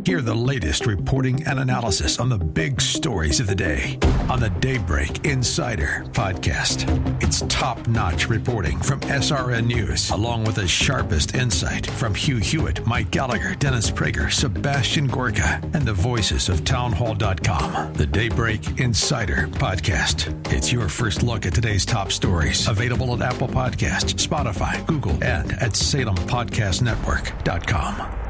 Hear the latest reporting and analysis on the big stories of the day on the Daybreak Insider podcast. It's top-notch reporting from SRN News, along with the sharpest insight from Hugh Hewitt, Mike Gallagher, Dennis Prager, Sebastian Gorka, and the voices of townhall.com. The Daybreak Insider podcast. It's your first look at today's top stories. Available at Apple Podcasts, Spotify, Google, and at SalemPodcastNetwork.com.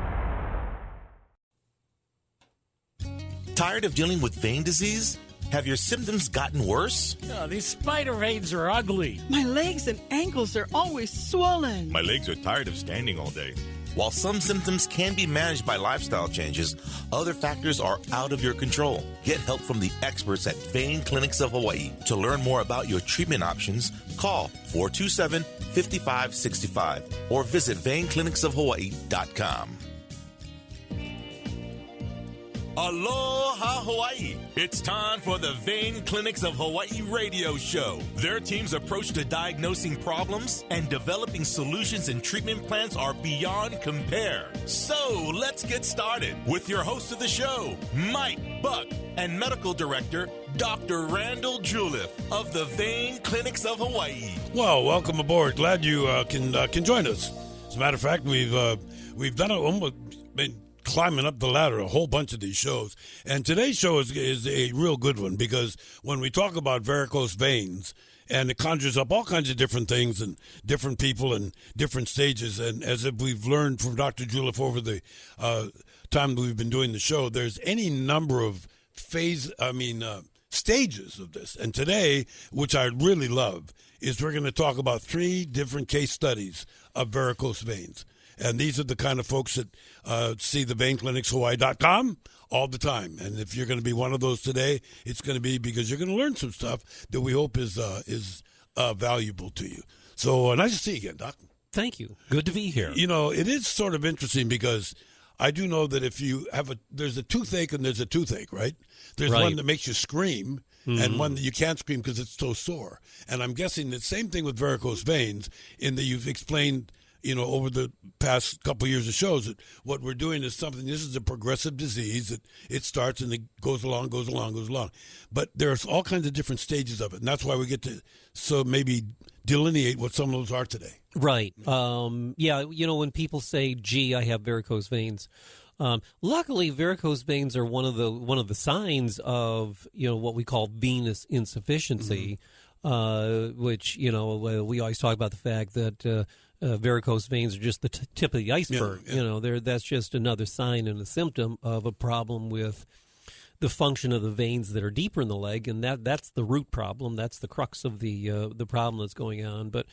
Tired of dealing with vein disease? Have your symptoms gotten worse? Oh, these spider veins are ugly. My legs and ankles are always swollen. My legs are tired of standing all day. While some symptoms can be managed by lifestyle changes, other factors are out of your control. Get help from the experts at Vein Clinics of Hawaii. To learn more about your treatment options, call 427-5565 or visit veinclinicsofhawaii.com. Aloha, Hawaii! It's time for the Vein Clinics of Hawaii radio show. Their team's approach to diagnosing problems and developing solutions and treatment plans are beyond compare. So let's get started with your host of the show, Mike Buck, and Medical Director, Dr. Randall Juleff of the Vein Clinics of Hawaii. Well, welcome aboard. Glad you can join us. As a matter of fact, we've done almost been climbing up the ladder a whole bunch of these shows, and today's show is a real good one because when we talk about varicose veins, and it conjures up all kinds of different things and different people and different stages, and as if we've learned from Dr. Juleff over the time that we've been doing the show, there's any number of stages of this. And today, which I really love, is we're going to talk about 3 different case studies of varicose veins. And these are the kind of folks that see the veinclinicshawaii.com all the time. And if you're going to be one of those today, it's going to be because you're going to learn some stuff that we hope is valuable to you. So nice to see you again, Doc. Thank you. Good to be here. You know, it is sort of interesting because I do know that if you have there's a toothache and there's a toothache, right? There's one that makes you scream. Mm-hmm. And one that you can't scream because it's so sore. And I'm guessing the same thing with varicose veins in that you've explained, over the past couple of years of shows, that what we're doing is something, this is a progressive disease, that it starts and it goes along. But there's all kinds of different stages of it, and that's why we get to maybe delineate what some of those are today. Right. When people say, gee, I have varicose veins, luckily varicose veins are one of the signs of, what we call venous insufficiency, which, we always talk about the fact that varicose veins are just the tip of the iceberg. Yeah. That's just another sign and a symptom of a problem with the function of the veins that are deeper in the leg, and that's the root problem. That's the crux of the problem that's going on. But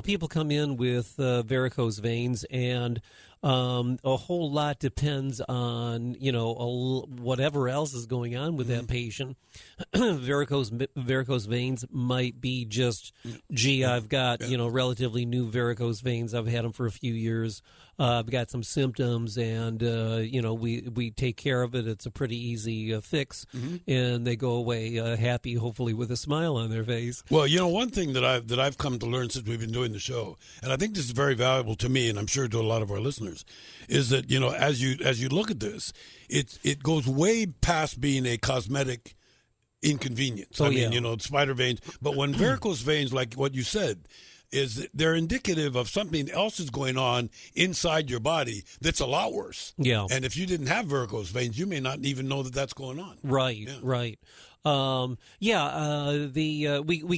people come in with varicose veins, and a whole lot depends on whatever else is going on with that patient. Varicose veins might be just, gee, I've got relatively new varicose veins. I've had them for a few years. I've got some symptoms, and we take care of it. It's a pretty easy fix, and they go away happy, hopefully with a smile on their face. Well, one thing that I've come to learn since we've been doing the show, and I think this is very valuable to me, and I'm sure to a lot of our listeners, is that as you look at this, it goes way past being a cosmetic inconvenience. Spider veins, but when varicose veins, like what you said, is they're indicative of something else is going on inside your body that's a lot worse. Yeah. And if you didn't have varicose veins, you may not even know that that's going on. Right, yeah. Right. We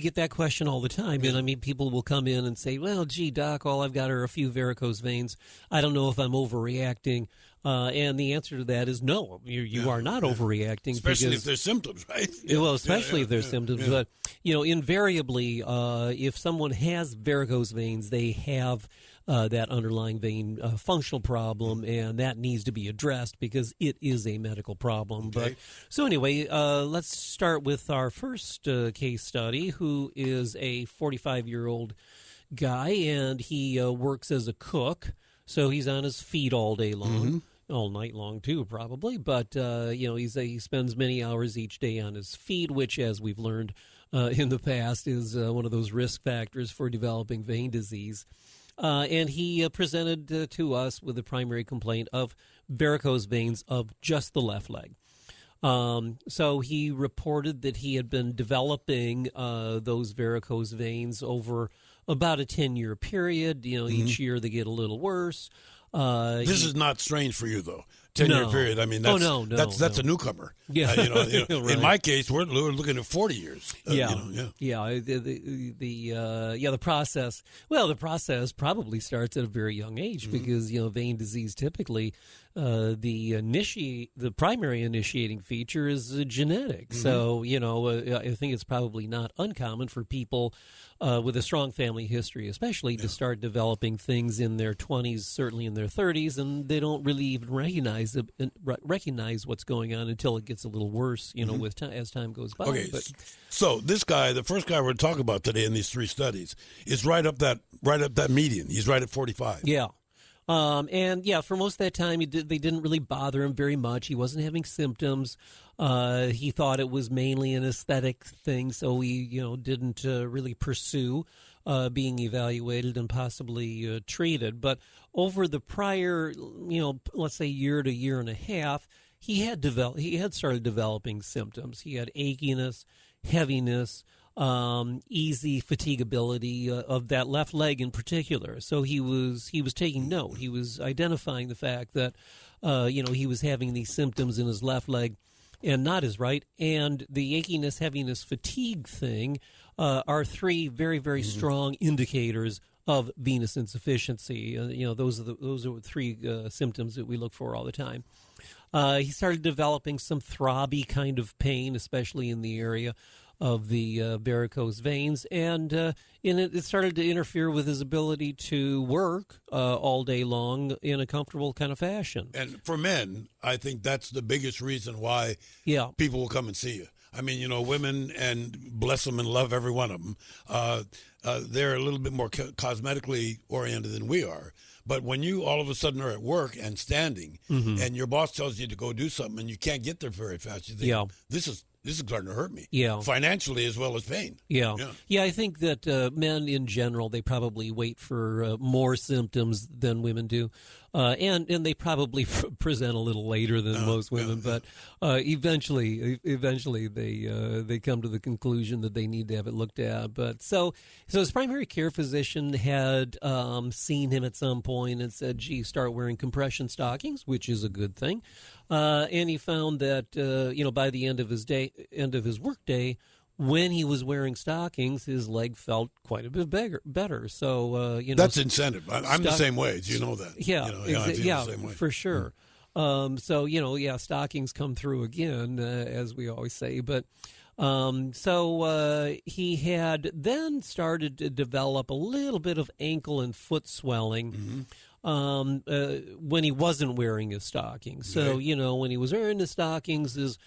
get that question all the time. Yeah. And people will come in and say, well, gee, doc, all I've got are a few varicose veins. I don't know if I'm overreacting. And the answer to that is no, you are not overreacting. Especially if there's symptoms, right? Well, especially if there's symptoms. But, invariably, if someone has varicose veins, they have that underlying vein functional problem, and that needs to be addressed because it is a medical problem. Okay. But so anyway, let's start with our first case study, who is a 45-year-old guy, and he works as a cook, so he's on his feet all day long. All night long, too, probably. But, he spends many hours each day on his feet, which, as we've learned in the past, is one of those risk factors for developing vein disease. And he presented to us with a primary complaint of varicose veins of just the left leg. So he reported that he had been developing those varicose veins over about a 10-year period. Each year they get a little worse. This is not strange for you, though. 10-year period. I mean, that's a newcomer. Yeah, right. In my case, we're looking at 40 years. The process. Well, the process probably starts at a very young age because vein disease typically the primary initiating feature is genetic. So I think it's probably not uncommon for people with a strong family history, especially to start developing things in their 20s, certainly in their 30s, and they don't really even recognize what's going on until it gets a little worse, with as time goes by. Okay, so this guy, the first guy we're talking about today in these three studies, is right up that median. He's right at 45. Yeah. For most of that time, they didn't really bother him very much. He wasn't having symptoms. He thought it was mainly an aesthetic thing, so he, didn't really pursue being evaluated and possibly treated. But over the prior, let's say year to year and a half, he had started developing symptoms. He had achiness, heaviness, easy fatigability of that left leg in particular. So he was taking note. He was identifying the fact that he was having these symptoms in his left leg and not his right. And the achiness, heaviness, fatigue thing are three very, very strong indicators of venous insufficiency. Those are three symptoms that we look for all the time. He started developing some throbby kind of pain, especially in the area of the varicose veins, and it started to interfere with his ability to work all day long in a comfortable kind of fashion. And for men, I think that's the biggest reason why people will come and see you. I mean, women, and bless them and love every one of them, they're a little bit more cosmetically oriented than we are. But when you all of a sudden are at work and standing, and your boss tells you to go do something, and you can't get there very fast, you think, this is starting to hurt me, financially as well as pain. I think that men in general, they probably wait for more symptoms than women do, and they probably present a little later than most women. But eventually they come to the conclusion that they need to have it looked at. But so his primary care physician had seen him at some point and said, "Gee, start wearing compression stockings," which is a good thing. And he found that by the end of his work day, when he was wearing stockings, his leg felt quite a bit better. So that's incentive. I'm the same way. You know that. Yeah, I feel the same way. For sure. Stockings come through again, as we always say. But he had then started to develop a little bit of ankle and foot swelling. When he wasn't wearing his stockings. So, when he was wearing his stockings, his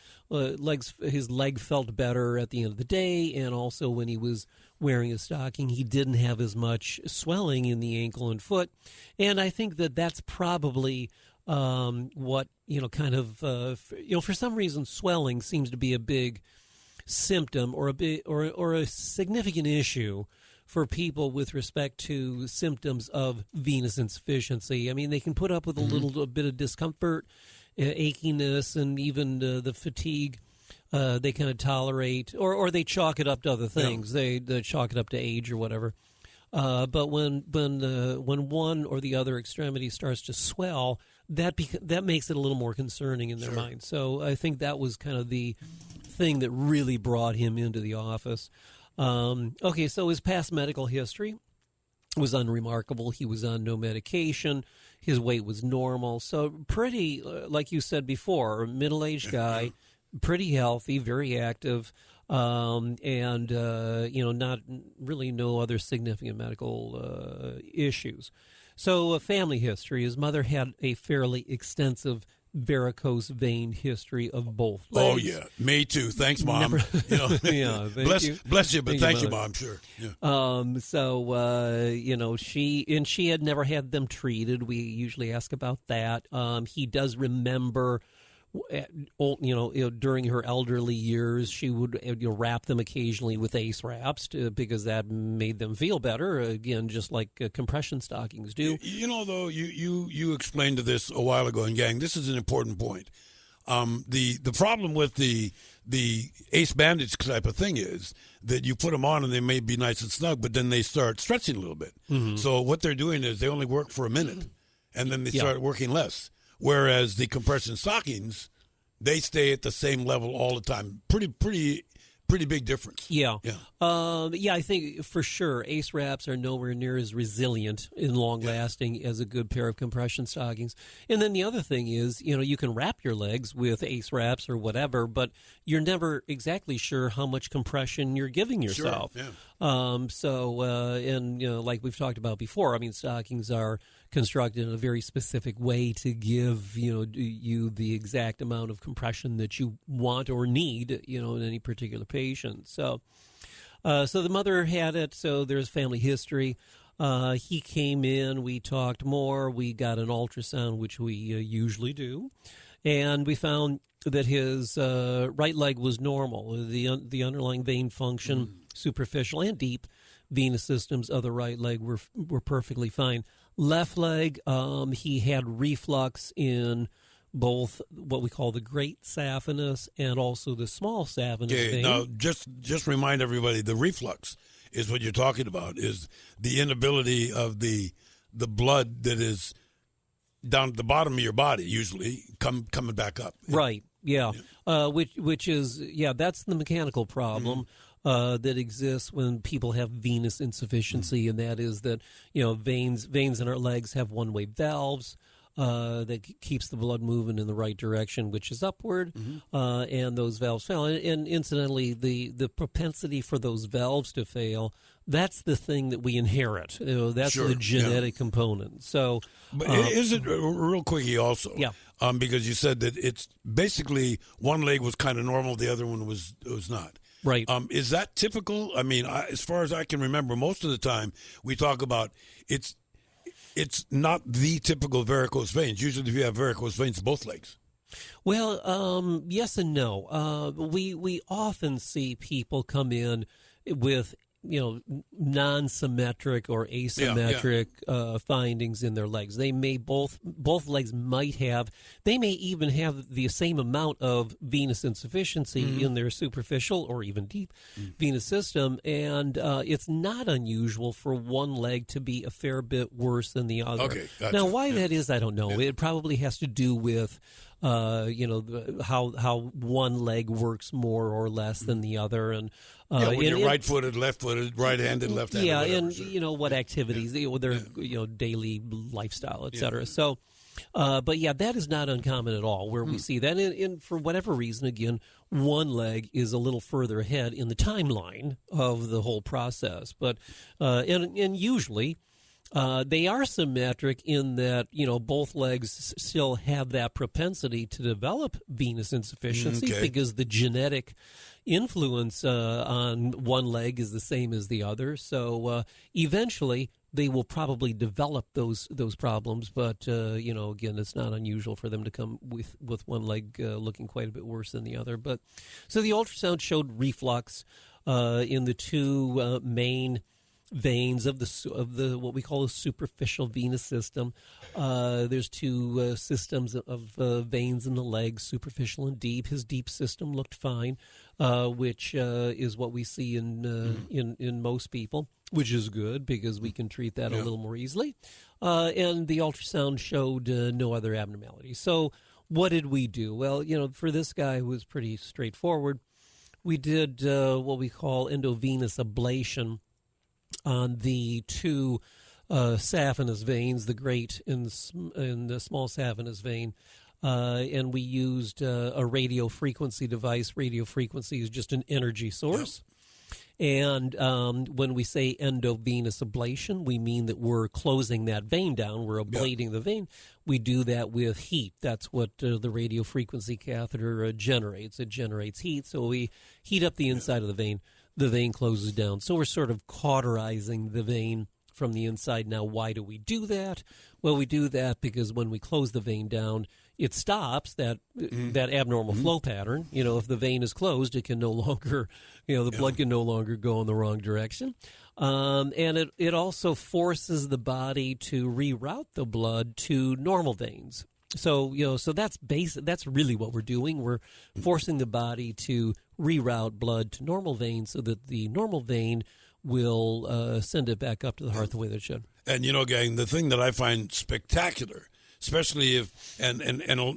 leg felt better at the end of the day, and also when he was wearing his stocking, he didn't have as much swelling in the ankle and foot. And I think that that's probably what, for some reason, swelling seems to be a big symptom or a significant issue for people with respect to symptoms of venous insufficiency. I mean, they can put up with a little bit of discomfort, achiness, and even the fatigue. They kind of tolerate, or they chalk it up to other things. They chalk it up to age or whatever. But when one or the other extremity starts to swell, that makes it a little more concerning in their mind. So I think that was kind of the thing that really brought him into the office. So his past medical history was unremarkable. He was on no medication. His weight was normal. So pretty, like you said before, middle-aged guy, pretty healthy, very active, not really no other significant medical issues. So family history. His mother had a fairly extensive varicose vein history of both legs. Oh yeah, me too. Thanks, Mom. Bless you, but thank you, Mom. Sure. Yeah. She had never had them treated. We usually ask about that. He does remember during her elderly years, she would wrap them occasionally with ACE wraps because that made them feel better. Again, just like compression stockings do. Though you explained to this a while ago, and gang, this is an important point. The problem with the ACE bandage type of thing is that you put them on and they may be nice and snug, but then they start stretching a little bit. Mm-hmm. So what they're doing is they only work for a minute, and then they start working less. Whereas the compression stockings, they stay at the same level all the time. Pretty big difference. Yeah. I think for sure ACE wraps are nowhere near as resilient and long-lasting as a good pair of compression stockings. And then the other thing is, you can wrap your legs with ACE wraps or whatever, but you're never exactly sure how much compression you're giving yourself. Sure, yeah. Like we've talked about before, stockings are constructed in a very specific way to give, you the exact amount of compression that you want or need, in any particular patient. So the mother had it, so there's family history. He came in, we talked more, we got an ultrasound, which we usually do, and we found that his right leg was normal. The underlying vein function, superficial and deep venous systems of the right leg were perfectly fine. Left leg, he had reflux in both what we call the great saphenous and also the small saphenous vein. Now, just remind everybody, the reflux is what you're talking about, is the inability of the blood that is down at the bottom of your body, usually, coming back up. Right, yeah. Which is, that's the mechanical problem. That exists when people have venous insufficiency, and that is that veins in our legs have one-way valves that keeps the blood moving in the right direction, which is upward, and those valves fail. And incidentally, the propensity for those valves to fail, that's the thing that we inherit. That's the genetic component. So, but is it real quickie also? Yeah. Because you said that it's basically one leg was kind of normal, the other one was not. Right. Is that typical? As far as I can remember, most of the time we talk about it's not the typical varicose veins. Usually if you have varicose veins, both legs. Well, yes and no. We often see people come in with non-symmetric or asymmetric findings in their legs. They may both legs might have. They may even have the same amount of venous insufficiency in their superficial or even deep venous system, and it's not unusual for one leg to be a fair bit worse than the other. Okay, gotcha. Now, why that is, I don't know. It probably has to do with how one leg works more or less than the other, and when you're right-footed, left-footed, right-handed, left-handed. Yeah, whatever, and what activities, their daily lifestyle, et cetera. So, but that is not uncommon at all. Where we see that, and for whatever reason, again, one leg is a little further ahead in the timeline of the whole process. But and usually. They are symmetric in that, both legs still have that propensity to develop venous insufficiency because the genetic influence on one leg is the same as the other. So eventually they will probably develop those problems. But, again, it's not unusual for them to come with one leg looking quite a bit worse than the other. But so the ultrasound showed reflux in the two main veins of the what we call the superficial venous system. There's two systems of veins in the legs, superficial and deep. His deep system looked fine, which is what we see in most people, which is good because we can treat that a little more easily. And the ultrasound showed no other abnormalities. So what did we do? Well, for this guy, it was pretty straightforward. We did what we call endovenous ablation on the two saphenous veins, the great and the small saphenous vein, and we used a radio frequency device. Radio frequency is just an energy source. And when we say endovenous ablation, we mean that we're closing that vein down. We're ablating the vein. We do that with heat. That's what the radio frequency catheter generates. It generates heat, so we heat up the inside of the vein. The vein closes down. So we're sort of cauterizing the vein from the inside. Now, why do we do that? Well, we do that because when we close the vein down, it stops that abnormal flow pattern. If the vein is closed, it can no longer, the blood can no longer go in the wrong direction. And it also forces the body to reroute the blood to normal veins. So, so that's really what we're doing. We're forcing the body to reroute blood to normal veins so that the normal vein will send it back up to the heart the way that it should. And, gang, the thing that I find spectacular, especially if, and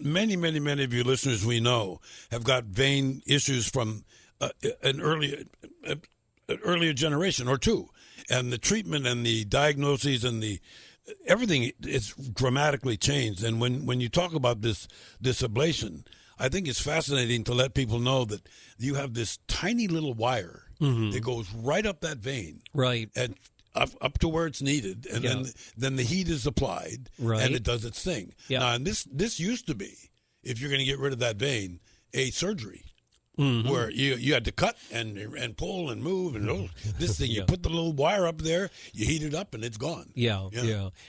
many, many, many of you listeners we know have got vein issues from an earlier generation or two. And the treatment and the diagnoses and everything is dramatically changed. And when you talk about this ablation, I think it's fascinating to let people know that you have this tiny little wire that goes right up that vein. Right. And up to where it's needed, and then the heat is applied, and it does its thing. Yeah. Now, and this used to be, if you're going to get rid of that vein, a surgery where you had to cut and pull and move and this thing. You put the little wire up there, you heat it up, and it's gone. Yeah.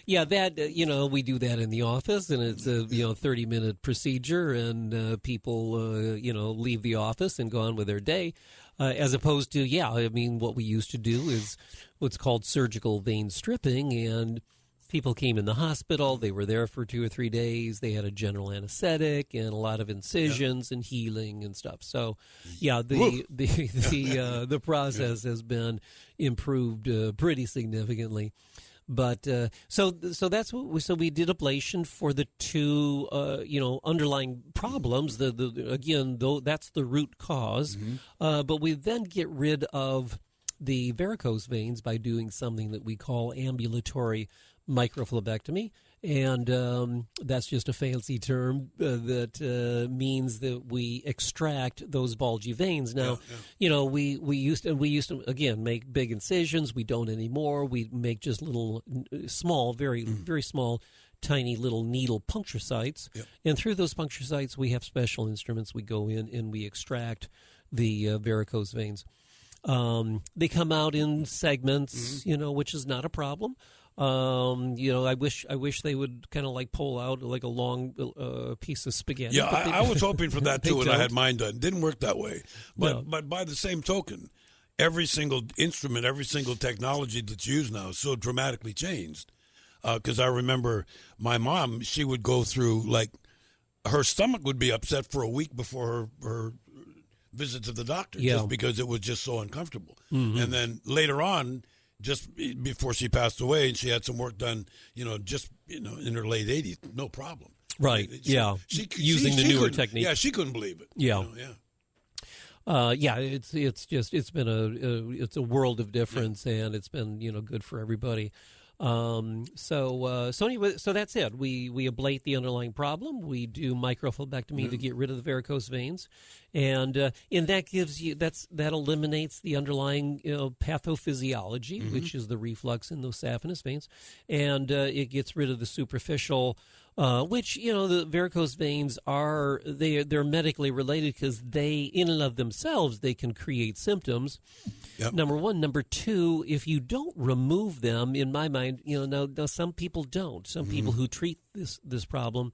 That we do that in the office, and it's a 30-minute procedure, and people leave the office and go on with their day. As opposed to, what we used to do is what's called surgical vein stripping, and people came in the hospital. They were there for 2 or 3 days. They had a general anesthetic and a lot of incisions and healing and stuff. So, the process has been improved pretty significantly. But so that's what we did ablation for the two underlying problems. That's the root cause. But we then get rid of the varicose veins by doing something that we call ambulatory microphobectomy, and that's just a fancy term that means that we extract those bulgy veins. Now, we used to again make big incisions. We don't anymore. We make just little, small, very very small, tiny little needle puncture sites, and through those puncture sites, we have special instruments. We go in and we extract the varicose veins. They come out in segments, which is not a problem. I wish they would kind of like pull out like a long piece of spaghetti. Yeah, I was hoping for that too when I had mine done. Didn't work that way. But by the same token, every single instrument, every single technology that's used now is so dramatically changed. Because I remember my mom, she would go through, like, her stomach would be upset for a week before her visit to the doctor, just because it was just so uncomfortable. And then later on, just before she passed away, and she had some work done, in her late 80s, no problem. Right. Using the newer technique. Yeah, she couldn't believe it. Yeah. It's been it's a world of difference, and it's been good for everybody. So that's it. We ablate the underlying problem. We do microphobectomy to get rid of the varicose veins, and that gives you that eliminates the underlying pathophysiology, which is the reflux in those saphenous veins, and it gets rid of the superficial. Which the varicose veins they're medically related because they in and of themselves they can create symptoms. Yep. Number one. Number two, if you don't remove them, in my mind, now some people don't. Some people who treat this problem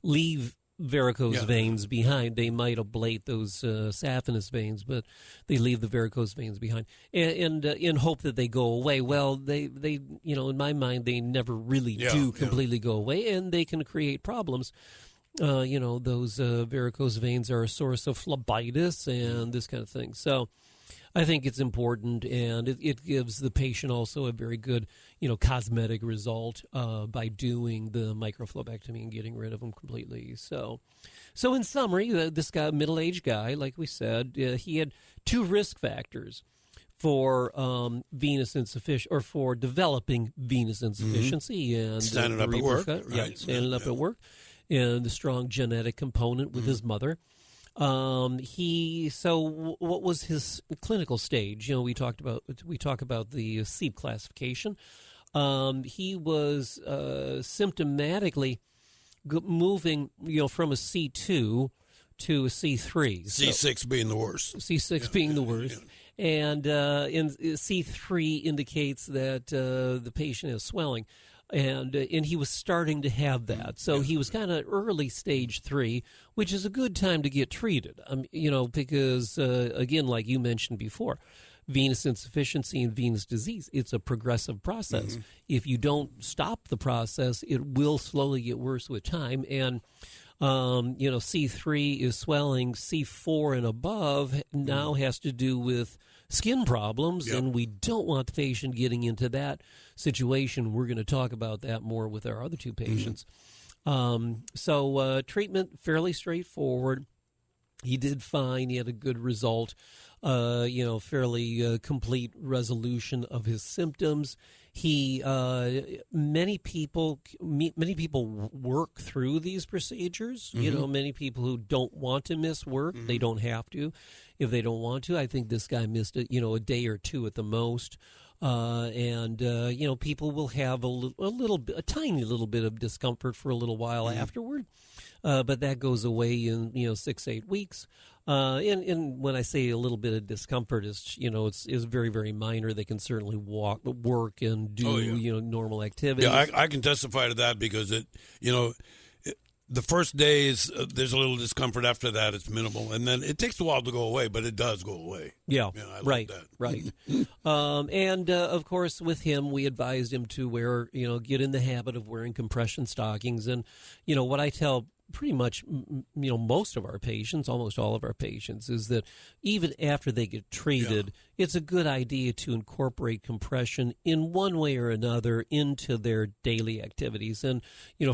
leave varicose veins behind. They might ablate those saphenous veins, but they leave the varicose veins behind, and in hope that they go away. Well, they in my mind, they never really do completely go away, and they can create problems. Those varicose veins are a source of phlebitis and this kind of thing. So I think it's important, and it gives the patient also a very good, cosmetic result by doing the microphobectomy and getting rid of them completely. So in summary, this guy, middle-aged guy, like we said, he had two risk factors for venous insufficiency, or for developing venous insufficiency, and standing up at work, standing up at work, and the strong genetic component with his mother. What was his clinical stage? We talk about the SEEP classification. He was symptomatically moving, from a C2 to a C3. C6 being the worst. C6 being the worst. And C3 indicates that the patient has swelling. And he was starting to have that. So he was kind of early stage 3, which is a good time to get treated, because, again, like you mentioned before, venous insufficiency and venous disease, it's a progressive process. Mm-hmm. If you don't stop the process, it will slowly get worse with time. And, C3 is swelling. C4 and above now has to do with skin problems, and we don't want the patient getting into that situation. We're going to talk about that more with our other two patients. So treatment, fairly straightforward. He did fine. He had a good result, fairly complete resolution of his symptoms. He many people work through these procedures. Mm-hmm. Many people who don't want to miss work, they don't have to. If they don't want to, I think this guy missed a day or two at the most. People will have a tiny little bit of discomfort for a little while afterward, but that goes away in 6-8 weeks. And when I say a little bit of discomfort, is very, very minor. They can certainly work and do normal activities. Yeah, I can testify to that because the first days, there's a little discomfort. After that, it's minimal. And then it takes a while to go away, but it does go away. Yeah, I right, like that. Right. Of course, with him, we advised him to wear, get in the habit of wearing compression stockings. And, what I tell pretty much, most of our patients, almost all of our patients, is that even after they get treated, it's a good idea to incorporate compression in one way or another into their daily activities. And,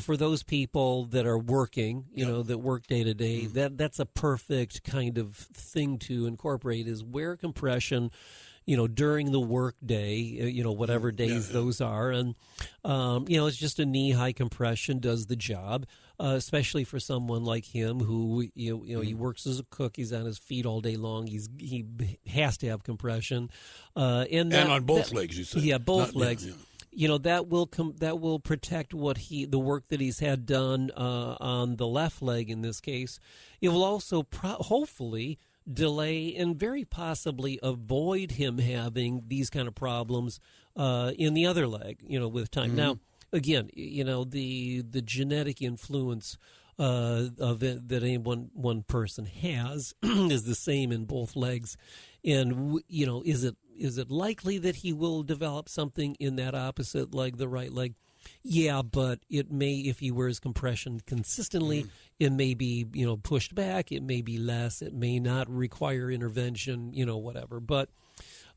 for those people that are working, that work day to day, that's a perfect kind of thing to incorporate is wear compression during the work day, whatever days those are. And, it's just a knee-high compression does the job, especially for someone like him who, he works as a cook. He's on his feet all day long. He has to have compression. And on both legs, you said. Yeah, both legs. That will protect the work that he's had done on the left leg in this case. It will also hopefully delay and very possibly avoid him having these kind of problems in the other leg, with time. Mm-hmm. Now, again, the genetic influence of it that any one person has is the same in both legs. And, is it likely that he will develop something in that opposite leg, the right leg? Yeah, but it may, if he wears compression consistently, it may be, pushed back. It may be less. It may not require intervention, whatever. But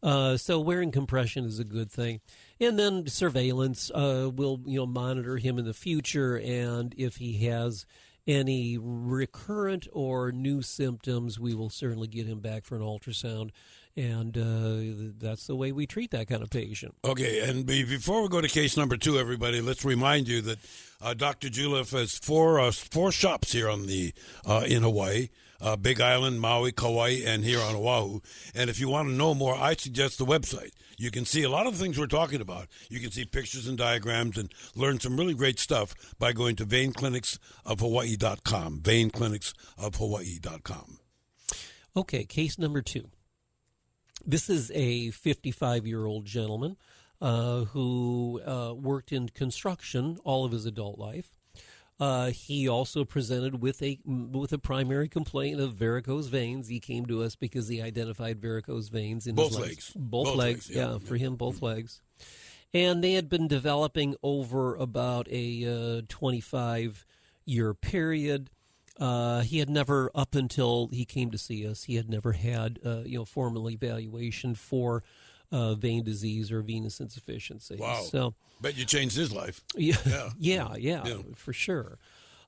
so wearing compression is a good thing. And then surveillance will, monitor him in the future. And if he has any recurrent or new symptoms, we will certainly get him back for an ultrasound. And that's the way we treat that kind of patient. Okay, and before we go to case number 2, everybody, let's remind you that Dr. Juleff has four shops here on in Hawaii, Big Island, Maui, Kauai, and here on Oahu. And if you want to know more, I suggest the website. You can see a lot of the things we're talking about. You can see pictures and diagrams and learn some really great stuff by going to veinclinicsofhawaii.com, veinclinicsofhawaii.com. Okay, case number 2. This is a 55-year-old gentleman who worked in construction all of his adult life. He also presented with a primary complaint of varicose veins. He came to us because he identified varicose veins in both his legs. Both legs, for him, both legs. And they had been developing over about a 25-year period. He had never, up until he came to see us, he had never had, formal evaluation for vein disease or venous insufficiency. Wow. So, bet you changed his life. Yeah, for sure.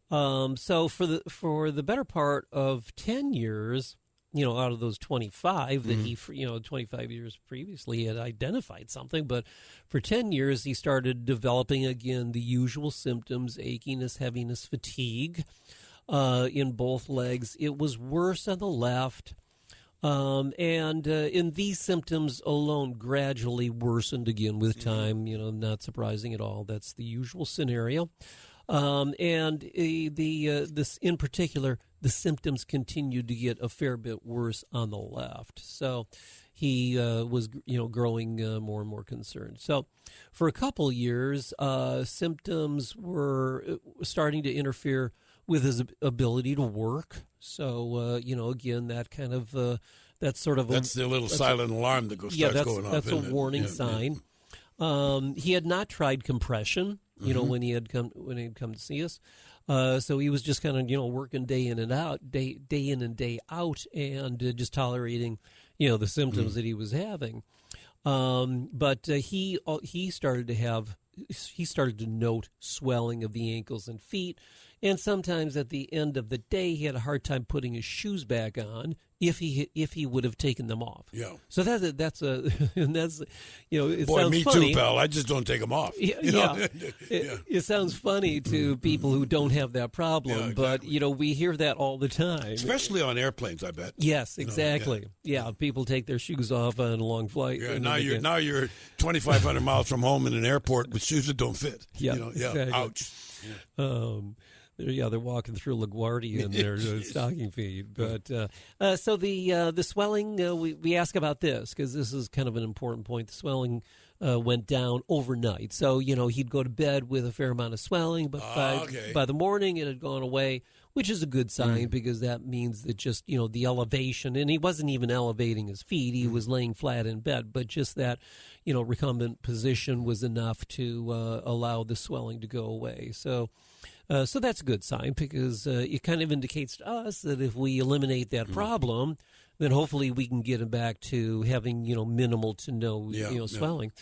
So for the better part of 10 years, out of those 25 that he, 25 years previously he had identified something, but for 10 years he started developing again the usual symptoms: achiness, heaviness, fatigue. In both legs. It was worse on the left, and in these symptoms alone gradually worsened again with time, not surprising at all. That's the usual scenario. This in particular, the symptoms continued to get a fair bit worse on the left. So he was, growing more and more concerned. So for a couple years, symptoms were starting to interfere with his ability to work. So, again, that kind of, that's sort of that's the little silent alarm that starts going off. That's a warning sign. He had not tried compression, when he had come to see us. So he was just kind of, working day in and day out, and just tolerating, the symptoms that he was having. But he started to note swelling of the ankles and feet, and sometimes at the end of the day, he had a hard time putting his shoes back on if he would have taken them off. Yeah. So that's it Boy, sounds me funny. too, pal. I just don't take them off. It sounds funny to people who don't have that problem, exactly. but we hear that all the time, especially on airplanes. I bet. Yes, exactly. People take their shoes off on a long flight. Yeah, now you're 2,500 miles from home in an airport with shoes that don't fit. Exactly. Ouch. Yeah. They're walking through LaGuardia in their stocking feet. But so the swelling, we ask about this because this is kind of an important point. The swelling went down overnight. So, he'd go to bed with a fair amount of swelling, but by the morning it had gone away, which is a good sign because that means that just, the elevation, and he wasn't even elevating his feet. He was laying flat in bed, but just that, recumbent position was enough to allow the swelling to go away. So that's a good sign because it kind of indicates to us that if we eliminate that problem, then hopefully we can get him back to having, minimal to no, swelling.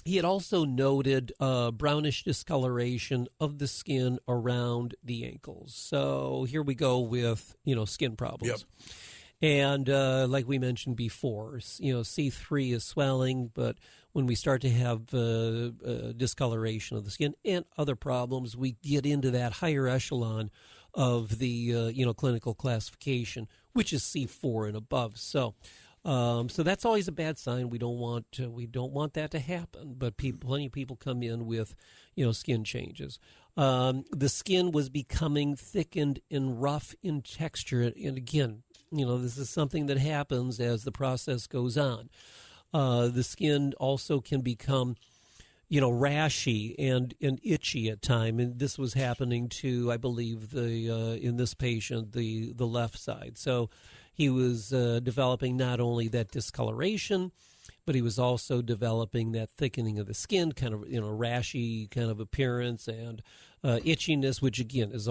He had also noted brownish discoloration of the skin around the ankles. So here we go with, skin problems. Yep. And like we mentioned before, C3 is swelling, but when we start to have discoloration of the skin and other problems, we get into that higher echelon of the clinical classification, which is C4 and above. So that's always a bad sign. We don't want that to happen. But plenty of people come in with skin changes. The skin was becoming thickened and rough in texture, and again, this is something that happens as the process goes on. The skin also can become, rashy and itchy at time, and this was happening to, I believe, in this patient, the left side. So he was developing not only that discoloration, but he was also developing that thickening of the skin, kind of rashy kind of appearance and itchiness, which again is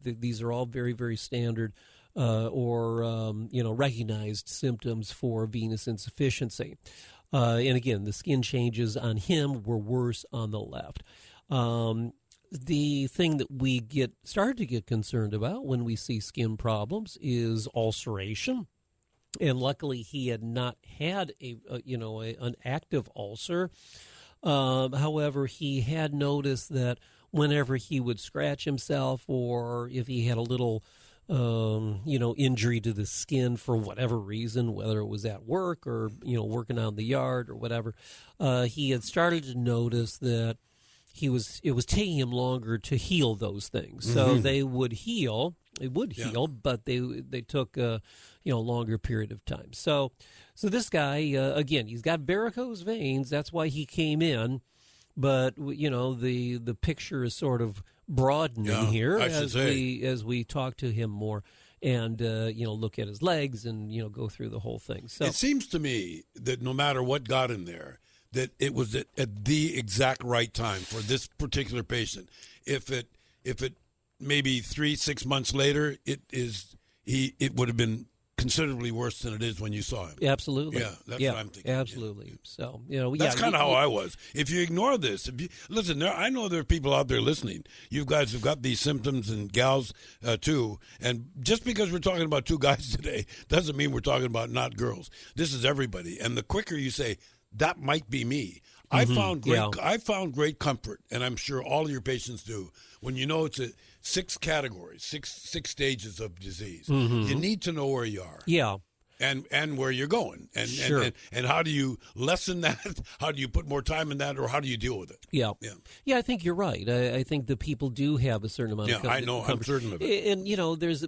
these are all very, very standard recognized symptoms for venous insufficiency. And again, the skin changes on him were worse on the left. The thing that we started to get concerned about when we see skin problems is ulceration. And luckily, he had not had an active ulcer. However, he had noticed that whenever he would scratch himself, or if he had a little injury to the skin for whatever reason, whether it was at work or, working out in the yard or whatever, he had started to notice that it was taking him longer to heal those things. Mm-hmm. So they would heal, but they took a longer period of time. So this guy, again, he's got varicose veins. That's why he came in. But, the picture is sort of broadening here as we talk to him more and, look at his legs and, go through the whole thing. So it seems to me that no matter what got in there, that it was at the exact right time for this particular patient. If it maybe 3-6 months later, it would have been considerably worse than it is when you saw him. Absolutely. Yeah, that's what I'm thinking. Absolutely. Yeah. So, that's kind of how I was. If you ignore this, listen, I know there are people out there listening. You guys have got these symptoms, and gals too. And just because we're talking about two guys today doesn't mean we're talking about not girls. This is everybody. And the quicker you say, that might be me. Mm-hmm. I found great comfort, and I'm sure all of your patients do, when it's 6 categories, six stages of disease. Mm-hmm. You need to know where you are. Yeah. and where you're going, and, Sure. and how do you lessen that? How do you put more time in that, or how do you deal with it? Yeah. I think you're right. I think the people do have a certain amount of I know. I'm certain of it. And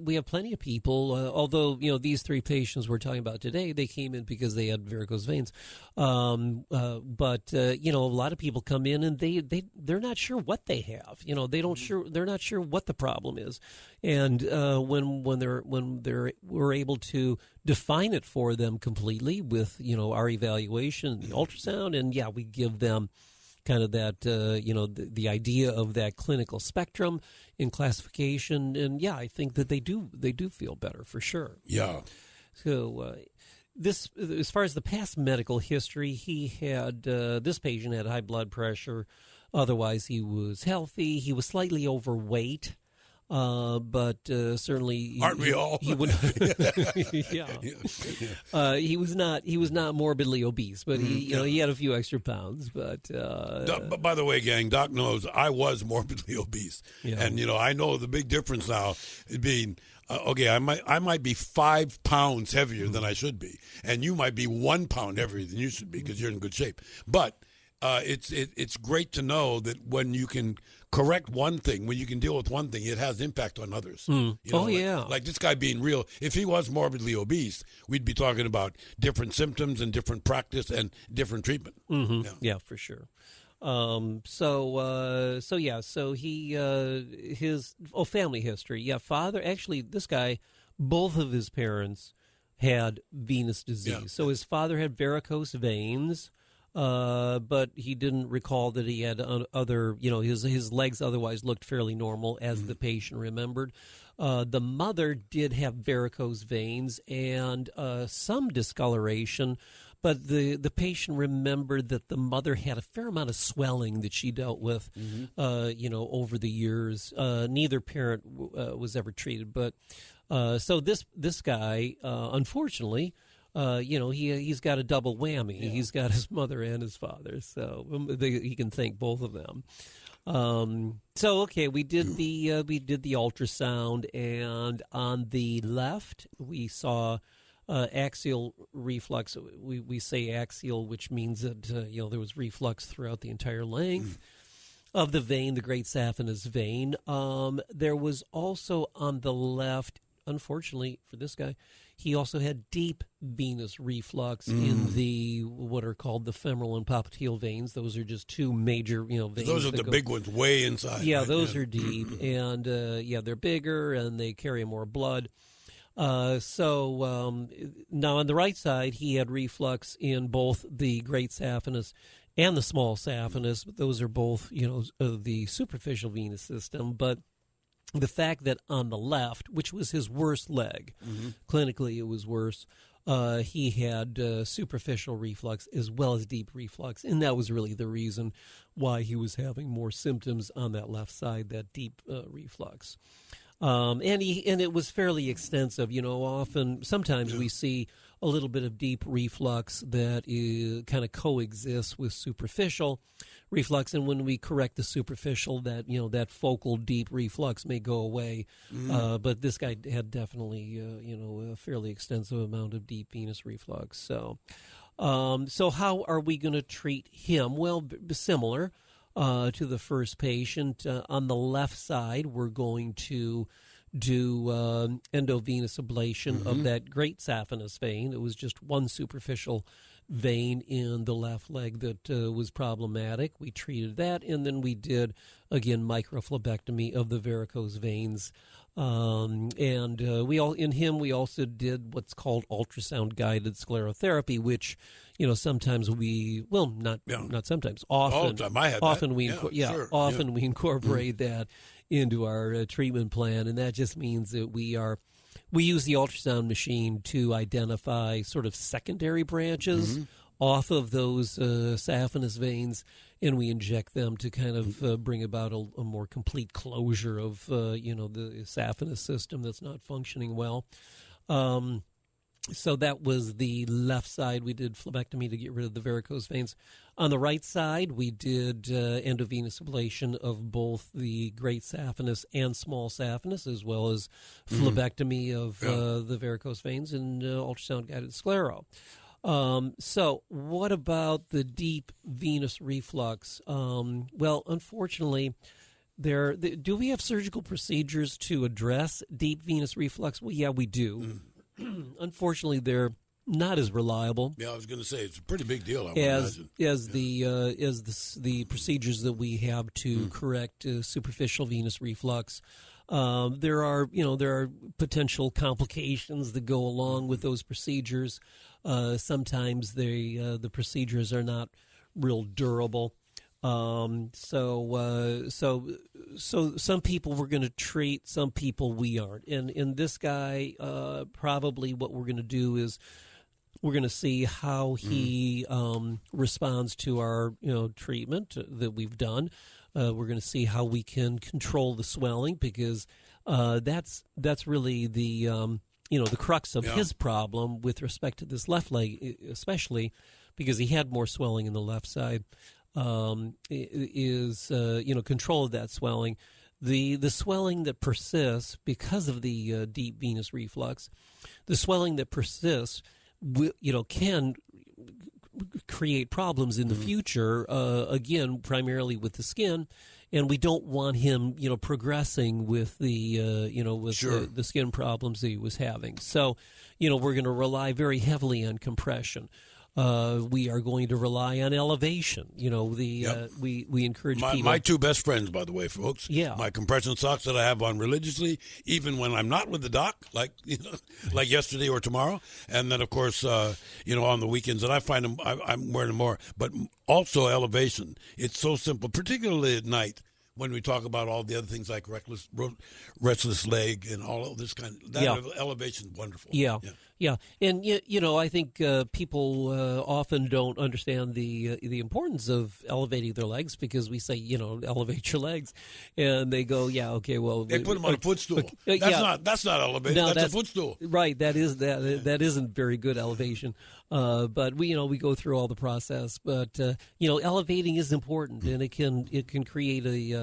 we have plenty of people. Although these 3 patients we're talking about today, they came in because they had varicose veins. But a lot of people come in and they're not sure what they have. They're not sure what the problem is. And when we're able to define it for them completely with our evaluation, the ultrasound, and we give them kind of that the idea of that clinical spectrum in classification, and I think that they do feel better for sure. Yeah. So this, as far as the past medical history, he had this patient had high blood pressure. Otherwise, he was healthy. He was slightly overweight. But certainly, aren't we all? He would, he was not morbidly obese, but he had a few extra pounds. But by the way, gang, Doc knows I was morbidly obese, and I know the big difference now being. Okay, I might be 5 pounds heavier than I should be, and you might be 1 pound heavier than you should be because you're in good shape. But it's great to know that when you can correct one thing, when you can deal with one thing, it has impact on others. Like this guy being real. If he was morbidly obese, we'd be talking about different symptoms and different practice and different treatment. Mm-hmm. Yeah, for sure. So he his family history. Yeah, father. Actually, this guy, both of his parents had venous disease. Yeah. So his father had varicose veins. But he didn't recall that he had other, his legs otherwise looked fairly normal, as the patient remembered. The mother did have varicose veins and some discoloration, but the patient remembered that the mother had a fair amount of swelling that she dealt with, over the years. Neither parent was ever treated, but so this guy, unfortunately. He's got a double whammy. Yeah. He's got his mother and his father, so he can thank both of them. We did the ultrasound, and on the left we saw axial reflux. We say axial, which means that there was reflux throughout the entire length of the vein, the great saphenous vein. There was also on the left, unfortunately for this guy, he also had deep venous reflux in the what are called the femoral and palpiteal veins. Those are just 2 major, veins. Those are the big ones, way inside. Yeah, right? Those are deep, and they're bigger and they carry more blood. Now on the right side, he had reflux in both the great saphenous and the small saphenous. But those are both, the superficial venous system, but. The fact that on the left, which was his worst leg, clinically it was worse, he had superficial reflux as well as deep reflux, and that was really the reason why he was having more symptoms on that left side, that deep reflux. And it was fairly extensive. Sometimes we see a little bit of deep reflux that kind of coexists with superficial reflux, and when we correct the superficial, that focal deep reflux may go away. But this guy had definitely a fairly extensive amount of deep venous reflux. So how are we going to treat him? Well, similar to the first patient. On the left side, we're going to do endovenous ablation of that great saphenous vein. It was just one superficial vein in the left leg that was problematic. We treated that, and then we did, again, microphobectomy of the varicose veins. We also did what's called ultrasound-guided sclerotherapy, which, sometimes often we incorporate that into our treatment plan, and that just means that we use the ultrasound machine to identify sort of secondary branches off of those saphenous veins, and we inject them to kind of bring about a more complete closure of the saphenous system that's not functioning well. So that was the left side. We did phlebectomy to get rid of the varicose veins. On the right side, we did endovenous ablation of both the great saphenous and small saphenous, as well as phlebectomy of the varicose veins and ultrasound-guided sclero. So what about the deep venous reflux? Well, unfortunately, do we have surgical procedures to address deep venous reflux? Well, yeah, we do. Unfortunately, they're not as reliable. Yeah, I was going to say it's a pretty big deal. I would imagine as the procedures that we have to correct superficial venous reflux. There are potential complications that go along with those procedures. Sometimes the procedures are not real durable. So some people we're going to treat, some people we aren't. And in this guy, probably what we're going to do is we're going to see how he responds to our treatment that we've done. We're going to see how we can control the swelling, because that's really the the crux of his problem with respect to this left leg, especially because he had more swelling in the left side. Is control of that swelling. The swelling that persists because of the deep venous reflux, the swelling that persists, can create problems in the future. Again, primarily with the skin, and we don't want him, progressing with the the skin problems that he was having. So, we're going to rely very heavily on compression. We are going to rely on elevation. We encourage people. My two best friends, by the way, folks. Yeah. My compression socks that I have on religiously, even when I'm not with the doc, like yesterday or tomorrow, and then of course, on the weekends, and I find them. I'm wearing them more, but also elevation. It's so simple, particularly at night, when we talk about all the other things like restless leg and all of this kind of elevation is wonderful. Yeah. And I think people often don't understand the importance of elevating their legs, because we say elevate your legs, and they go okay, well, they put them on a footstool. That's not elevated. No, that's a footstool. Right. That isn't very good elevation. But we go through all the process. But elevating is important, and it can create it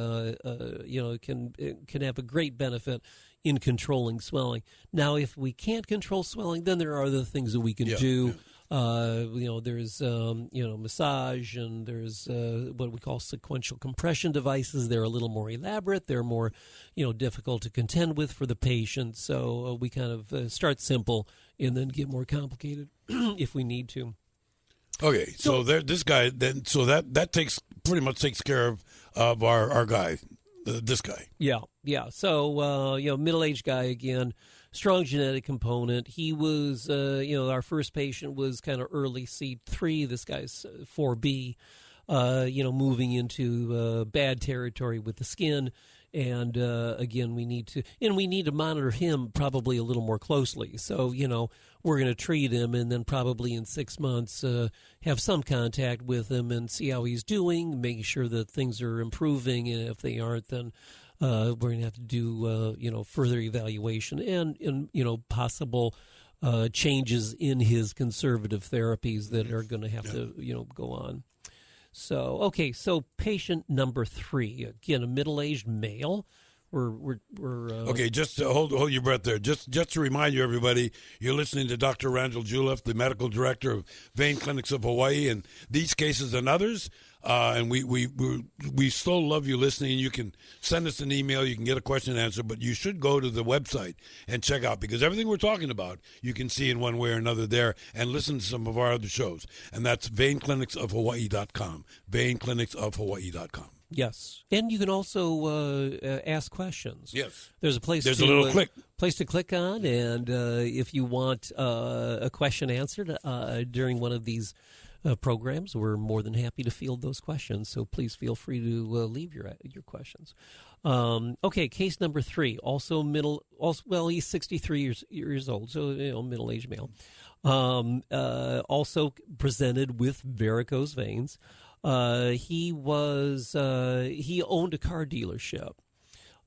can have a great benefit in controlling swelling. Now, if we can't control swelling, then there are other things that we can do. Yeah. There's massage, and there's what we call sequential compression devices. They're a little more elaborate. They're more difficult to contend with for the patient. So we kind of start simple and then get more complicated if we need to. Okay, so this guy then, so that pretty much takes care of our guy. This guy. Yeah. So, middle-aged guy again, strong genetic component. He was, our first patient was kind of early C3. This guy's 4B, moving into bad territory with the skin. And, again, we need to monitor him probably a little more closely. So, we're going to treat him, and then probably in 6 months have some contact with him and see how he's doing, making sure that things are improving. And if they aren't, then we're going to have to do, further evaluation and possible changes in his conservative therapies that are going to have to, go on. So, so patient number 3, again, a middle-aged male. We're okay. Just hold your breath there. Just to remind you, everybody, you're listening to Dr. Randall Juleff, the medical director of Vein Clinics of Hawaii, and these cases and others. And we still love you listening. You can send us an email. You can get a question and answer, but you should go to the website and check out, because everything we're talking about you can see in one way or another there, and listen to some of our other shows. And that's veinclinicsofhawaii.com. Veinclinicsofhawaii.com. Yes, and you can also ask questions. Yes, there's a little place to click on, and if you want a question answered during one of these programs, we're more than happy to field those questions. So please feel free to leave your questions. Case number 3, he's 63 years old, so middle-aged male. Also presented with varicose veins. He owned a car dealership,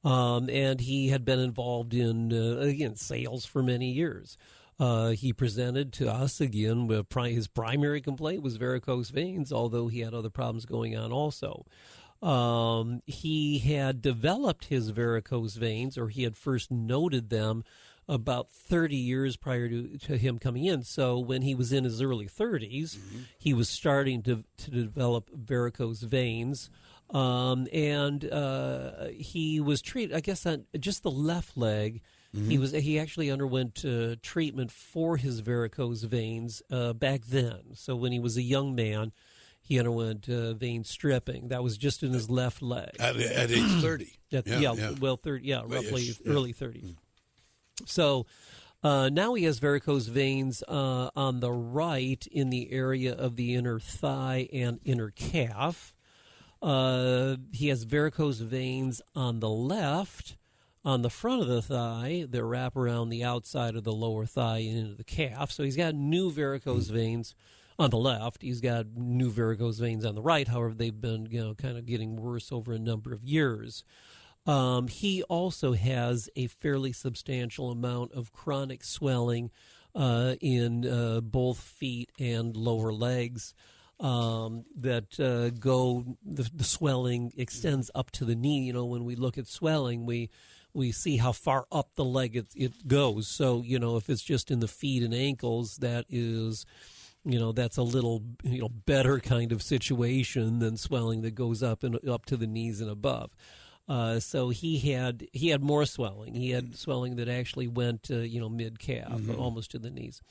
and he had been involved in, sales for many years. He presented to us again with his primary complaint was varicose veins, although he had other problems going on also. He had developed his varicose veins, or he had first noted them about 30 years prior to him coming in. So when he was in his early 30s, he was starting to develop varicose veins. And he was treated, I guess, on just the left leg. He actually underwent treatment for his varicose veins back then. So when he was a young man, he underwent vein stripping. That was just in his left leg at age 30. Early 30s. So now he has varicose veins on the right in the area of the inner thigh and inner calf. He has varicose veins on the left, on the front of the thigh that wrap around the outside of the lower thigh and into the calf. So he's got new varicose veins on the left. He's got new varicose veins on the right. However, they've been kind of getting worse over a number of years. He also has a fairly substantial amount of chronic swelling in both feet and lower legs. The swelling extends up to the knee. When we look at swelling, we see how far up the leg it goes. So, if it's just in the feet and ankles, that is, that's a little, better kind of situation than swelling that goes up to the knees and above. So he had more swelling. He had swelling that actually went, mid calf, almost to the knees.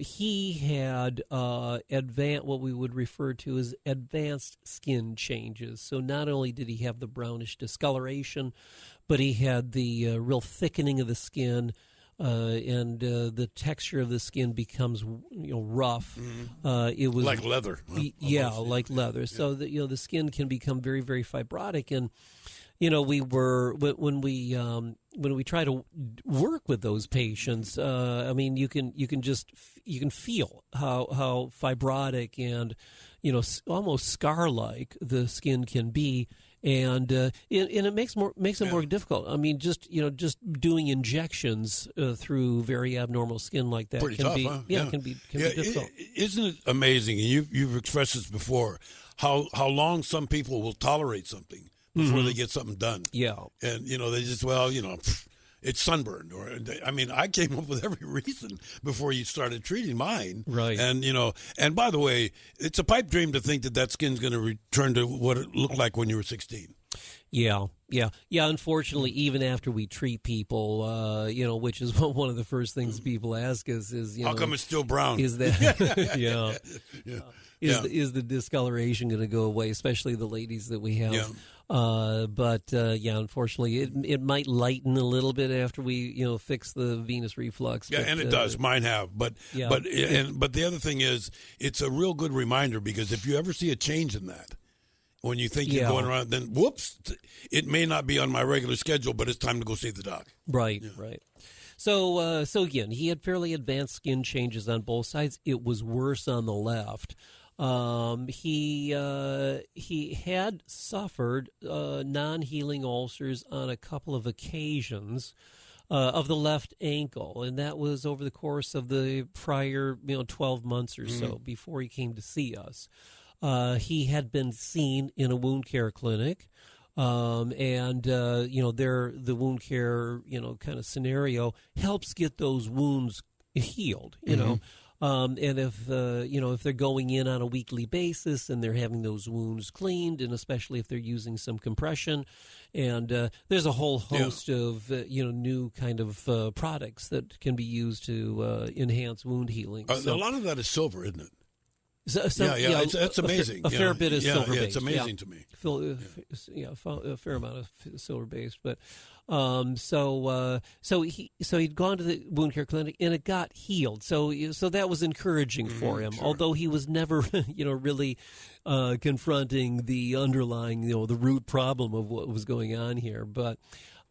He had what we would refer to as advanced skin changes. So not only did he have the brownish discoloration, but he had the real thickening of the skin, and the texture of the skin becomes rough. It was like leather. Like leather. Yeah. So the skin can become very, very fibrotic, and when we try to work with those patients, you can feel how fibrotic and almost scar-like the skin can be, and it makes it more difficult. Just doing injections through very abnormal skin like that Pretty can tough, be huh? can be difficult. Isn't it amazing? And you've expressed this before. How long some people will tolerate something before they get something done. Yeah. And, they just, it's sunburned. Or, I came up with every reason before you started treating mine. Right. And, and by the way, it's a pipe dream to think that skin's going to return to what it looked like when you were 16. Yeah. Unfortunately, even after we treat people, which is one of the first things people ask us is, how come it's still brown? Is that, Is the discoloration going to go away, especially the ladies that we have? Yeah. Unfortunately, it might lighten a little bit after we, fix the venous reflux. Yeah, and it does. Mine have, but the other thing is, it's a real good reminder, because if you ever see a change in that, when you think you're going around, then whoops, it may not be on my regular schedule, but it's time to go see the doc. Right. So again, he had fairly advanced skin changes on both sides. It was worse on the left. He had suffered non-healing ulcers on a couple of occasions of the left ankle, and that was over the course of the prior 12 months or so before he came to see us. He had been seen in a wound care clinic. The wound care, kind of scenario helps get those wounds healed, and if they're going in on a weekly basis and they're having those wounds cleaned, and especially if they're using some compression, and there's a whole host of new kind of products that can be used to enhance wound healing. A lot of that is silver, isn't it? That's amazing. A fair bit is silver-based. It's amazing to me. A fair amount of silver-based. But so he'd gone to the wound care clinic and it got healed. So that was encouraging for him. Sure. Although he was never, really confronting the underlying, the root problem of what was going on here. But.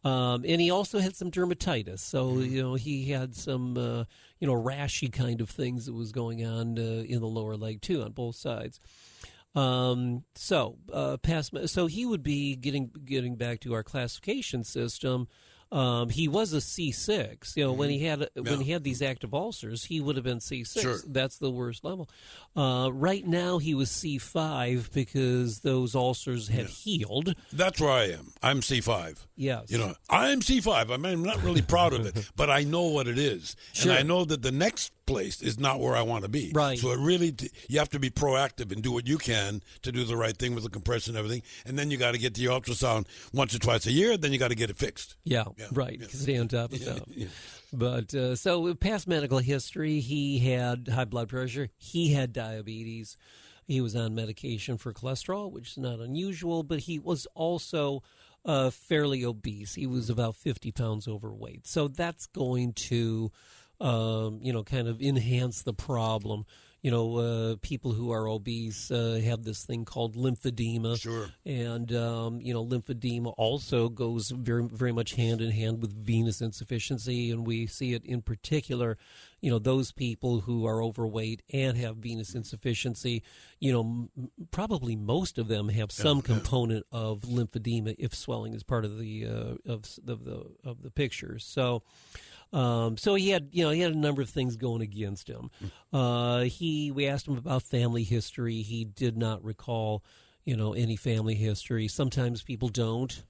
And he also had some dermatitis, so he had some rashy kind of things that was going on in the lower leg too, on both sides. So he would be getting back to our classification system. He was a C6. When he had these active ulcers, he would have been C6. Sure. That's the worst level. Right now, he was C5 because those ulcers had healed. That's where I am. I'm C5. Yes. I'm C5. I mean, I'm not really proud of it, but I know what it is. Sure. And I know that the next place is not where I want to be. Right. So you have to be proactive and do what you can to do the right thing with the compression and everything. And then you got to get to your ultrasound once or twice a year. Then you got to get it fixed. Yeah, right. Stay on top of that. But so past medical history, he had high blood pressure. He had diabetes. He was on medication for cholesterol, which is not unusual. But he was also fairly obese. He was about 50 pounds overweight. So that's going to kind of enhance the problem. People who are obese have this thing called lymphedema. Sure. And, lymphedema also goes very, very much hand in hand with venous insufficiency. And we see it in particular, those people who are overweight and have venous insufficiency, probably most of them have some component of lymphedema if swelling is part of the of the picture. So he had a number of things going against him. We asked him about family history. He did not recall, any family history. Sometimes people don't,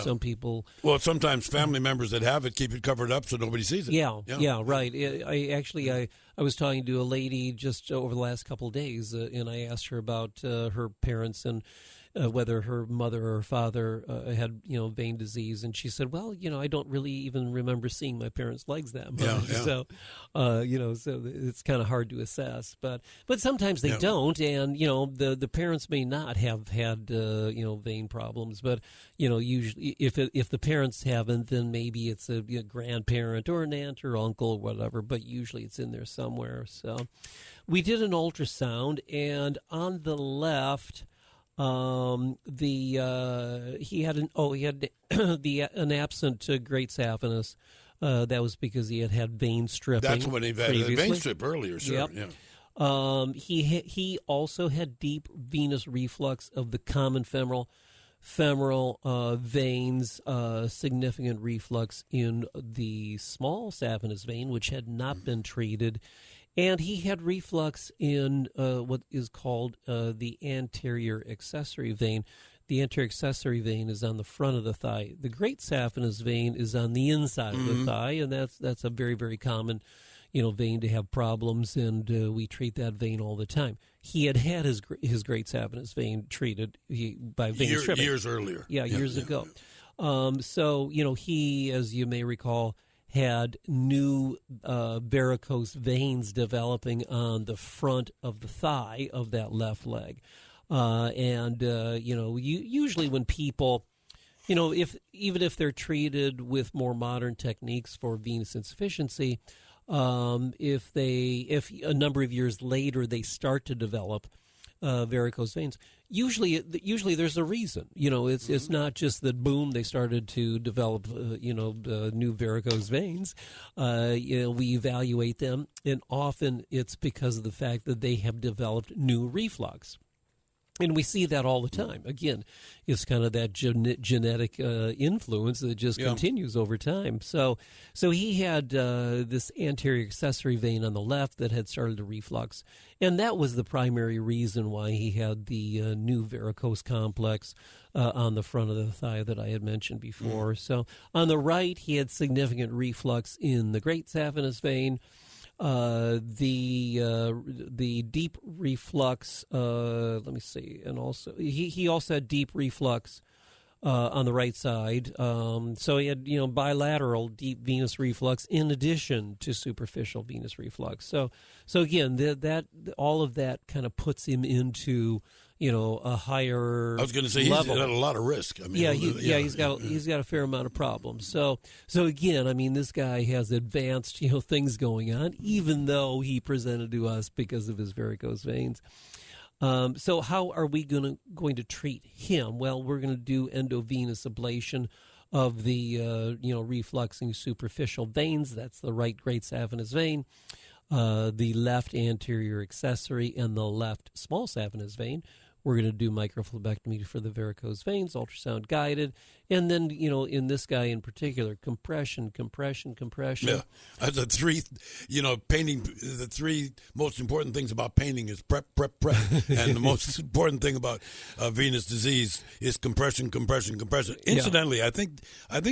some people. Well, sometimes family members that have it keep it covered up so nobody sees it. Yeah, right. I was talking to a lady just over the last couple of days, and I asked her about her parents and whether her mother or father had, vein disease. And she said, well, I don't really even remember seeing my parents' legs that much. So, so it's kind of hard to assess. But sometimes they don't. And, the parents may not have had, vein problems. But, usually if the parents haven't, then maybe it's a grandparent or an aunt or uncle or whatever. But usually it's in there somewhere. So we did an ultrasound, and on the left, he had an absent great saphenous. That was because he had vein stripping. That's when he had a vein strip earlier. Sure. Yep. Yeah. He also had deep venous reflux of the common femoral veins, significant reflux in the small saphenous vein, which had not been treated. And he had reflux in what is called the anterior accessory vein. The anterior accessory vein is on the front of the thigh. The great saphenous vein is on the inside of the thigh, and that's a very, very common, vein to have problems, and we treat that vein all the time. He had his great saphenous vein treated by vein stripping years earlier. Years ago. So he, as you may recall, had new varicose veins developing on the front of the thigh of that left leg. Usually when people, even if they're treated with more modern techniques for venous insufficiency, if a number of years later they start to develop varicose veins, usually there's a reason. It's not just that boom they started to develop new varicose veins. We evaluate them, and often it's because of the fact that they have developed new reflux. And we see that all the time. Again, it's kind of that genetic influence that just continues over time. So he had this anterior accessory vein on the left that had started to reflux, and that was the primary reason why he had the new varicose complex on the front of the thigh that I had mentioned before. So on the right, he had significant reflux in the great saphenous vein. The deep reflux, let me see, and also he also had deep reflux on the right side. So he had bilateral deep venous reflux in addition to superficial venous reflux. So again, that all of that kind of puts him into a higher. I was going to say level. He's at a lot of risk. I mean, he's got a fair amount of problems. So again, I mean, this guy has advanced things going on, even though he presented to us because of his varicose veins. So how are we going to treat him? Well, we're going to do endovenous ablation of the refluxing superficial veins. That's the right great saphenous vein, the left anterior accessory, and the left small saphenous vein. we're going to do microphobectomy for the varicose veins, ultrasound guided, and then in this guy in particular, compression. Yeah, the three, painting. The three most important things about painting is prep, and the most important thing about venous disease is compression. Incidentally, I think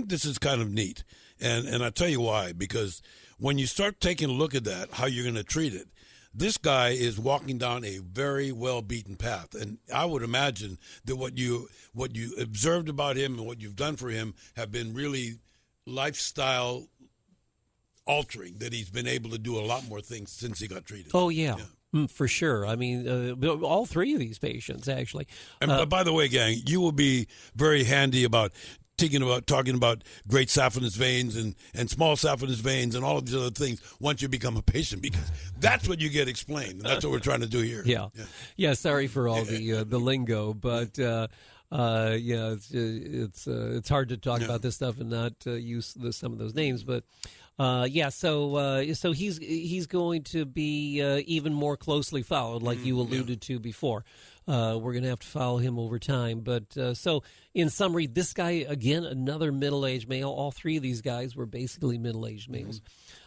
this is kind of neat, and I'll tell you why. Because when you start taking a look at that, how you're going to treat it. This guy is walking down a very well-beaten path, and I would imagine that what you observed about him and what you've done for him have been really lifestyle altering, that he's been able to do a lot more things since he got treated. Oh, yeah. For sure. I mean, all three of these patients, actually. And by the way, gang, you will be very handy about talking about great saphenous veins and small saphenous veins and all of these other things once you become a patient, because that's what you get explained, and that's what we're trying to do here. Yeah. Sorry for all the lingo, but it's hard to talk about this stuff and not use some of those names, but. So he's going to be even more closely followed, like you alluded to before. We're going to have to follow him over time. But so, in summary, this guy, again, another middle-aged male. All three of these guys were basically middle-aged males.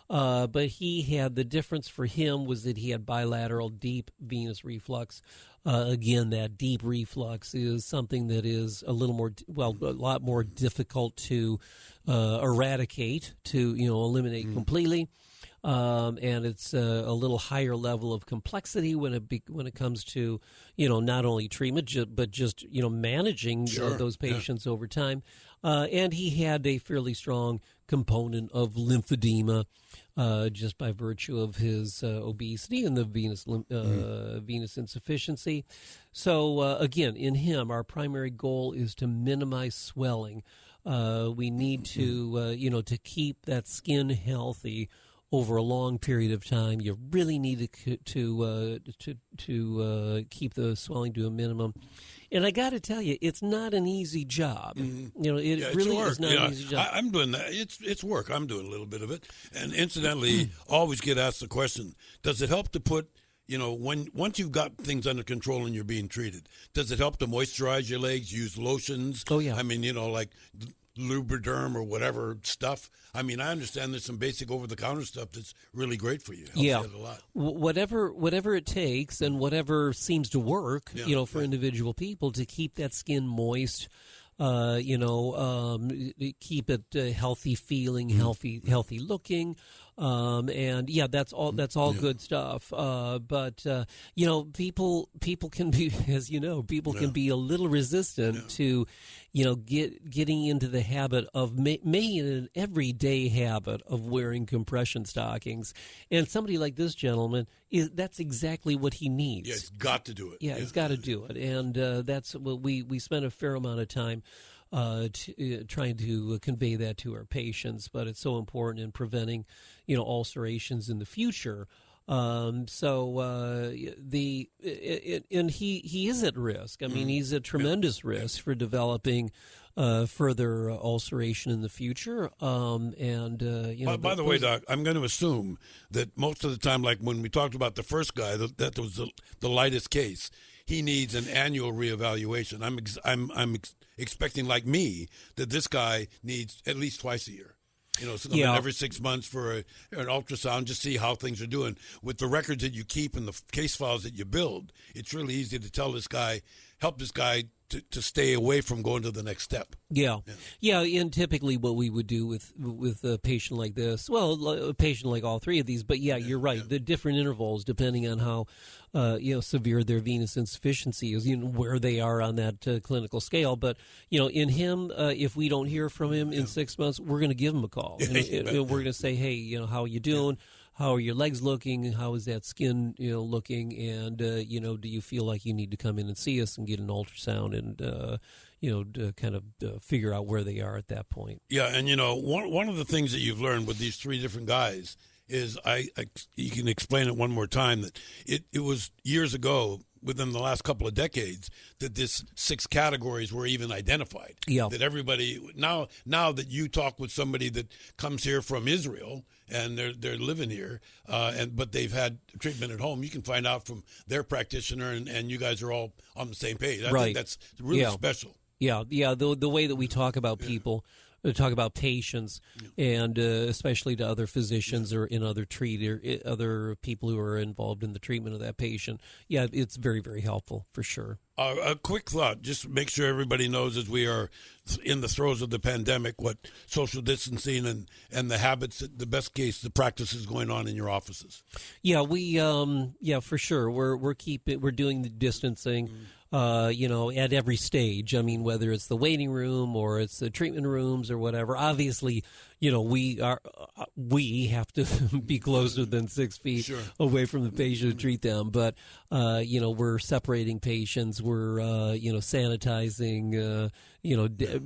But he had, the difference for him was that he had bilateral deep venous reflux. Again, that deep reflux is something that is a lot more difficult to eradicate, to eliminate completely, and it's a little higher level of complexity when it comes to not only treatment but just managing those patients over time. And he had a fairly strong component of lymphedema, just by virtue of his obesity and the venous insufficiency. So again, in him, our primary goal is to minimize swelling. We need to to keep that skin healthy over a long period of time. You really need to keep the swelling to a minimum. And I got to tell you, it's not an easy job. It really is not an easy job. I'm doing that. It's work. I'm doing a little bit of it. And incidentally, always get asked the question: does it help to put once you've got things under control and you're being treated, does it help to moisturize your legs, use lotions? Oh, yeah. I mean, like Lubriderm or whatever stuff. I mean, I understand there's some basic over-the-counter stuff that's really great for you. Helps you a lot. Whatever it takes and whatever seems to work, for individual people to keep that skin moist, keep it healthy feeling, healthy looking. That's all good stuff. But people can be, as can be a little resistant to, getting into the habit of making an everyday habit of wearing compression stockings. And somebody like this gentleman, that's exactly what he needs. Yeah, he's got to do it. Yeah, he's got to do it. And that's what we spent a fair amount of time trying to convey that to our patients, but it's so important in preventing, ulcerations in the future. And he is at risk. I mean, he's at tremendous risk for developing further ulceration in the future. By the way, Doc, I'm going to assume that most of the time, like when we talked about the first guy, that was the lightest case. He needs an annual reevaluation. I'm expecting, like me, that this guy needs at least twice a year. So every 6 months for an ultrasound, just see how things are doing. With the records that you keep and the case files that you build, it's really easy to help this guy to stay away from going to the next step. Yeah. And typically what we would do with a patient like this, a patient like all three of these, but you're right. The different intervals, depending on how severe their venous insufficiency is, where they are on that clinical scale. But in him, if we don't hear from him in 6 months, we're going to give him a call. We're going to say, hey, how are you doing? How are your legs looking? How is that skin, looking? And, do you feel like you need to come in and see us and get an ultrasound and, to kind of figure out where they are at that point? Yeah, and, one of the things that you've learned with these three different guys is you can explain it one more time, that it was years ago, within the last couple of decades that this 6 categories were even identified. Yeah. That everybody now that you talk with somebody that comes here from Israel and they're living here, but they've had treatment at home, you can find out from their practitioner, and you guys are all on the same page. I think that's really special. Yeah. The way that we talk about people. Talk about patients, and especially to other physicians or in other other people who are involved in the treatment of that patient. Yeah, it's very, very helpful for sure. A quick thought, just make sure everybody knows, as we are in the throes of the pandemic, what social distancing and the habits, the best case, the practices going on in your offices. Yeah, we for sure. We're doing the distancing. At every stage. I mean, whether it's the waiting room or it's the treatment rooms or whatever. Obviously, we have to be closer than 6 feet away from the patient to treat them. But we're separating patients. We're sanitizing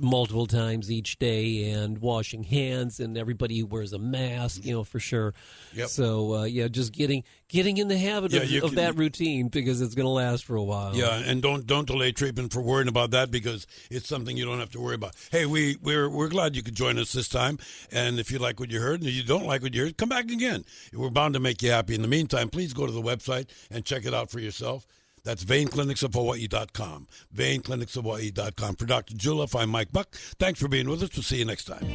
multiple times each day and washing hands, and everybody wears a mask. For sure. Yep. So just getting in the habit of that routine, because it's going to last for a while. Yeah, and don't delay treatment for worrying about that, because it's something you don't have to worry about. Hey, we're glad you could join us this time, and if you like what you heard and if you don't like what you heard, come back again. We're bound to make you happy. In the meantime, please go to the website and check it out for yourself. That's VeinClinicsOfHawaii.com. VeinClinicsOfHawaii.com. For Dr. Juleff, I'm Mike Buck. Thanks for being with us. We'll see you next time.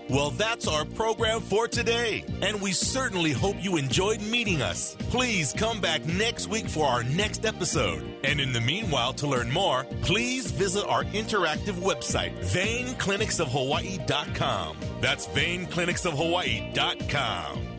Well, that's our program for today, and we certainly hope you enjoyed meeting us. Please come back next week for our next episode. And in the meanwhile, to learn more, please visit our interactive website, VeinClinicsOfHawaii.com. That's VeinClinicsOfHawaii.com.